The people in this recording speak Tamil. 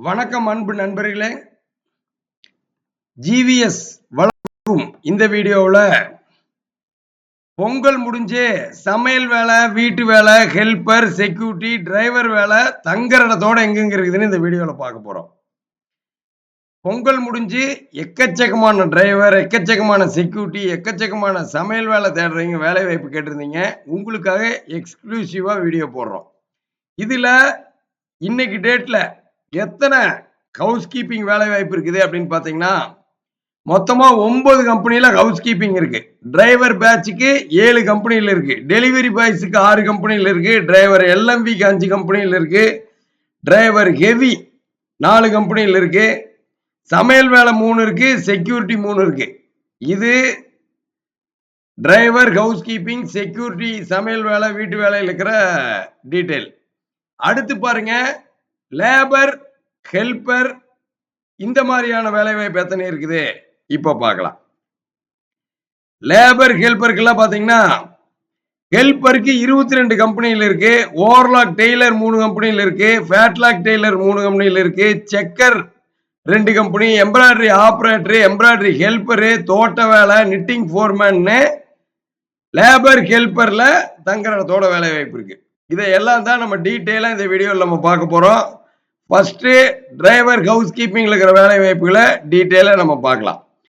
வணக்கம் அன்பு நண்பர்களே. ஜிவிஎஸ் வழங்கும் இந்த வீடியோவில் பொங்கல் முடிஞ்சு சமையல் வேலை, வீட்டு வேலை, ஹெல்பர், செக்யூரிட்டி, டிரைவர் வேலை தங்குற இடத்தோட எங்கெங்க இருக்குதுன்னு இந்த வீடியோவில் பார்க்க போறோம். பொங்கல் முடிஞ்சு எக்கச்சக்கமான டிரைவர், எக்கச்சக்கமான செக்யூரிட்டி, எக்கச்சக்கமான சமையல் வேலை தேடுறீங்க, வேலை வாய்ப்பு கேட்டிருந்தீங்க. உங்களுக்காக எக்ஸ்க்ளூசிவா வீடியோ போடுறோம். இதுல இன்னைக்கு டேட்ல எத்தனை ஹவுஸ் கீப்பிங் வேலை வாய்ப்பு இருக்குது அப்படின்னு பாத்தீங்கன்னா, மொத்தமா 9 கம்பெனில ஹவுஸ் கீப்பிங் இருக்கு. டிரைவர் பேட்சுக்கு 7 கம்பெனில இருக்கு. டெலிவரி பாய்ஸுக்கு 6 கம்பெனில இருக்கு. டிரைவர் எல்எம்பிக்கு 5 கம்பெனில இருக்கு. டிரைவர் ஹெவி 4 கம்பெனில இருக்கு. சமையல் வேலை 3 இருக்கு. செக்யூரிட்டி 3 இருக்கு. இது டிரைவர், ஹவுஸ் கீப்பிங், செக்யூரிட்டி, சமையல் வேலை, வீட்டு வேலையில் இருக்கிற டீடைல். அடுத்து பாருங்க, லேபர், ஹெல்பர், இந்த மாதிரியான வேலை வாய்ப்பு எத்தனை இருக்குது இப்ப பார்க்கலாம். லேபர், ஹெல்பருக்கெல்லாம் பாத்தீங்கன்னா, ஹெல்பருக்கு 22 கம்பெனியில் இருக்கு. ஓவர்லாக் டெய்லர் 3 கம்பெனியில் இருக்கு. ஃபேட்லாக் டெய்லர் 3 கம்பெனியில் இருக்கு. Checker 2 company, embroidery operator, embroidery helper, தோட்ட வேலை, நிட்டிங் ஃபோர்மேன், லேபர் ஹெல்பர்ல தங்குற இடத்தோட வேலை வாய்ப்பு இருக்கு. இதையெல்லாம் தான் நம்ம டீட்டெயிலா இந்த வீடியோவில் நம்ம பார்க்க போறோம். ஃபர்ஸ்ட் டிரைவர், ஹவுஸ் கீப்பிங்ல இருக்கிற வேலை வாய்ப்புகளை டீட்டெயிலா நம்ம பார்க்கலாம்.